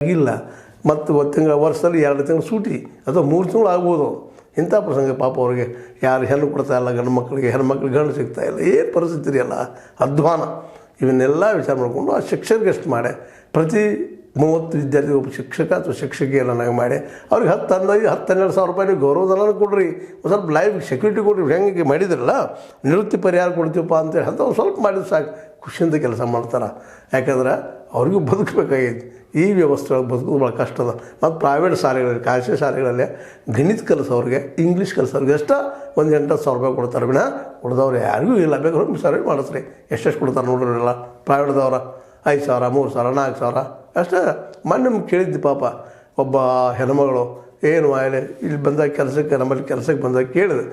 ಇಲ್ಲ ಮತ್ತು ಒಂದು ತಿಂಗಳ ವರ್ಷದಲ್ಲಿ 2 ತಿಂಗಳು ಸೂಟಿ ಅಥವಾ 3 ತಿಂಗಳು ಆಗ್ಬೋದು. ಇಂಥ ಪ್ರಸಂಗ ಪಾಪ ಅವ್ರಿಗೆ ಯಾರು ಹೆಣ್ಣು ಕೊಡ್ತಾ ಇಲ್ಲ, ಗಂಡು ಮಕ್ಕಳಿಗೆ ಹೆಣ್ಮಕ್ಳಿಗೆ ಗಂಡು ಸಿಗ್ತಾ ಇಲ್ಲ, ಏನು ಪರಿಸ್ಥಿತಿ ಅಲ್ಲ, ಅಧ್ವಾನ. ಇವನ್ನೆಲ್ಲ ವಿಚಾರ ಮಾಡಿಕೊಂಡು ಆ ಶಿಕ್ಷಕರಿಗೆ ಎಷ್ಟು ಮಾಡಿ ಪ್ರತಿ 30 ವಿದ್ಯಾರ್ಥಿ ಒಬ್ಬ ಶಿಕ್ಷಕ ಅಥವಾ ಶಿಕ್ಷಕಿಯನ್ನು ನನಗೆ ಮಾಡಿ ಅವ್ರಿಗೆ 10-12 ಸಾವಿರ ರೂಪಾಯಿ ಗೌರವಧನ ಕೊಡ್ರಿ, ಒಂದು ಸ್ವಲ್ಪ ಲೈಫ್ ಸೆಕ್ಯೂರಿಟಿ ಕೊಡ್ರಿ. ಹೆಂಗೆ ಮಾಡಿದ್ರಲ್ಲ ನಿವೃತ್ತಿ ಪರಿಹಾರ ಕೊಡ್ತೀವಪ್ಪ ಅಂತೇಳಿ ಅಂತ ಸ್ವಲ್ಪ ಮಾಡಿದ್ರೆ ಸಾಕು, ಖುಷಿಯಿಂದ ಕೆಲಸ ಮಾಡ್ತಾರೆ. ಯಾಕಂದ್ರೆ ಅವ್ರಿಗೂ ಬದುಕಬೇಕಾಗೈತಿ. ಈ ವ್ಯವಸ್ಥೆ ಒಳಗೆ ಬದುಕೋದು ಭಾಳ ಕಷ್ಟ ಅದ. ಮತ್ತು ಪ್ರೈವೇಟ್ ಶಾಲೆಗಳಲ್ಲಿ, ಖಾಸಗಿ ಶಾಲೆಗಳಲ್ಲಿ ಗಣಿತ ಕಲಿಸೋರಿಗೆ, ಇಂಗ್ಲೀಷ್ ಕಲಿಸೋರಿಗೆ ಅಷ್ಟೇ 1-8 ಸಾವಿರ ರೂಪಾಯಿ ಕೊಡ್ತಾರೆ ವಿನ ಉಳಿದವ್ರು ಯಾರಿಗೂ ಇಲ್ಲ. ಬೇಕಾದ್ರೆ ಸರ್ವೆ ಮಾಡಿಸ್ರಿ, ಎಷ್ಟೆಷ್ಟು ಕೊಡ್ತಾರೆ ನೋಡ್ರಿಲ್ಲ. ಪ್ರೈವೇಟ್ದವ್ರ 5 ಸಾವಿರ, 3 ಸಾವಿರ, 4 ಸಾವಿರ ಅಷ್ಟೇ. ಮೊನ್ನೆ ಕೇಳಿದ್ದೆ ಪಾಪ ಒಬ್ಬ ಹೆಣ್ಮಗಳು, ಏನು ಆಯ್ಲೆ ಇಲ್ಲಿ ಬಂದಾಗ ಕೆಲಸಕ್ಕೆ, ನಮ್ಮಲ್ಲಿ ಕೆಲಸಕ್ಕೆ ಬಂದಾಗ ಕೇಳಿದೆ.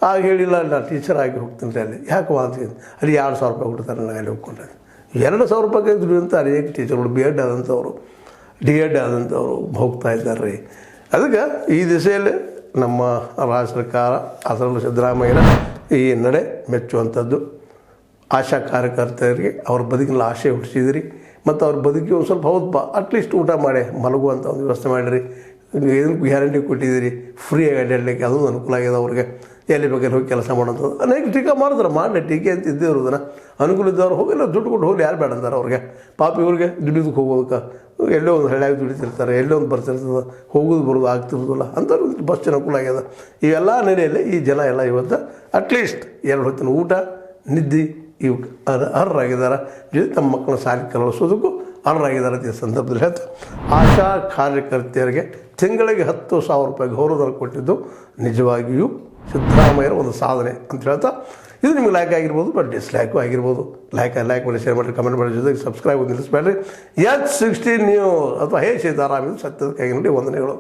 ಆಗ ಹೇಳಿಲ್ಲ, ನಾನು ಟೀಚರ್ ಆಗಿ ಹೋಗ್ತೀನಿ ಅಲ್ಲಿ. ಯಾಕೆ ಅಂತೀನಿ, ಅಲ್ಲಿ 2 ಸಾವಿರ ರೂಪಾಯಿ ಕೊಡ್ತಾರೆ ನಾನು ಅಲ್ಲಿ ಹೋಗ್ಕೊಂಡೆ. 2 ಸಾವಿರ ರೂಪಾಯಿ ದುಡಿಯುವಂಥ ಅನೇಕ ಟೀಚರ್ಗಳು B.Ed ಆದಂಥವ್ರು, D.Ed ಆದಂಥವ್ರು ಹೋಗ್ತಾ ಇದ್ದಾರೆ ರೀ. ಅದಕ್ಕೆ ಈ ದಿಸೆಯಲ್ಲಿ ನಮ್ಮ ರಾಜ್ಯ ಸರ್ಕಾರ, ಅದರಲ್ಲೂ ಸಿದ್ದರಾಮಯ್ಯನ ಈ ನಡೆ ಮೆಚ್ಚುವಂಥದ್ದು. ಆಶಾ ಕಾರ್ಯಕರ್ತರಿಗೆ ಅವ್ರ ಬದುಕಿನ ಆಶೆ ಹುಟ್ಟಿಸಿದ್ರಿ ಮತ್ತು ಅವ್ರ ಬದುಕಿ ಒಂದು ಸ್ವಲ್ಪ ಹೌದಪ್ಪ ಅಟ್ಲೀಸ್ಟ್ ಊಟ ಮಾಡಿ ಮಲಗುವಂಥ ಒಂದು ವ್ಯವಸ್ಥೆ ಮಾಡಿರಿ. ಏನು ಗ್ಯಾರಂಟಿ ಕೊಟ್ಟಿದ್ದೀರಿ, ಫ್ರೀಯಾಗಿ ಅಡ್ಡಾಡಲಿಕ್ಕೆ ಅದೊಂದು ಅನುಕೂಲ ಆಗಿದೆ ಅವ್ರಿಗೆ. ಎಲ್ಲಿ ಬೇಕಾದ್ರೆ ಹೋಗಿ ಕೆಲಸ ಮಾಡೋಂಥದ್ದು ಅನೇಕ ಟೀಕೆ ಮಾಡಿದ್ರೆ ಮಾಡಲಿ, ಟೀಕೆ ಅಂತ ಇದ್ದೇ ಇರೋದನ್ನ. ಅನುಕೂಲ ಇದ್ದವ್ರು ಹೋಗಿಲ್ಲ, ದುಡ್ಡು ಕೊಟ್ಟು ಹೋಗಿ ಯಾರು ಬೇಡ ಅಂತಾರೆ ಅವ್ರಿಗೆ. ಪಾಪ ಇವ್ರಿಗೆ ದುಡಿಯೋದಕ್ಕೆ ಹೋಗೋದಕ್ಕೆ ಎಲ್ಲೋ ಒಂದು ಹಳ್ಳಿಯಾಗಿ ದುಡಿತಿರ್ತಾರೆ, ಎಲ್ಲೋ ಒಂದು ಬರ್ತಿರ್ತದೆ, ಹೋಗೋದು ಬರೋದು ಆಗ್ತಿರೋದಿಲ್ಲ ಅಂಥವ್ರು ಬಸ್ ಅನುಕೂಲ ಆಗ್ಯದ. ಇವೆಲ್ಲ ನಡೆಯಲ್ಲಿ ಈ ಜನ ಎಲ್ಲ ಇವತ್ತು ಅಟ್ಲೀಸ್ಟ್ 2 ಹೊತ್ತಿನ ಊಟ, ನಿದ್ದೆ ಇವು ಅರ್ಹರಾಗಿದ್ದಾರೆ. ಜೊತೆ ತಮ್ಮ ಮಕ್ಕಳನ್ನ ಶಾಲೆ ಕಲಿಸೋದಕ್ಕೂ ಅರ್ಹರಾಗಿದ್ದಾರೆ ಅಂತ ಈ ಸಂದರ್ಭದಲ್ಲಿ ಹೇಳ್ತಾ, ಆಶಾ ಕಾರ್ಯಕರ್ತೆಯರಿಗೆ ತಿಂಗಳಿಗೆ 10,000 ರೂಪಾಯಿ ಗೌರವಧನ ಕೊಟ್ಟಿದ್ದು ನಿಜವಾಗಿಯೂ ಸಿದ್ದರಾಮಯ್ಯರ ಒಂದು ಸಾಧನೆ ಅಂತ ಹೇಳ್ತಾ, ಇದು ನಿಮ್ಗೆ ಲೈಕ್ ಆಗಿರ್ಬೋದು, ಬಟ್ ಡಿಸ್ಲೈಕು ಆಗಿರ್ಬೋದು. ಲೈಕ್ ಮಾಡಿ, ಶೇರ್ ಮಾಡಿ, ಕಮೆಂಟ್ ಮಾಡಿ, ಜೊತೆಗೆ ಸಬ್ಸ್ಕ್ರೈಬ್ ನಿಲ್ಲಿಸಬೇಡ್ರಿ. H16 ನ್ಯೂಸ್ ಅಥವಾ ಹೇ ಸೀತಾರಾಮ್, ಇದು ಸತ್ಯದ ಕೈಗಿನಲ್ಲಿ ವಂದನೆಗಳು.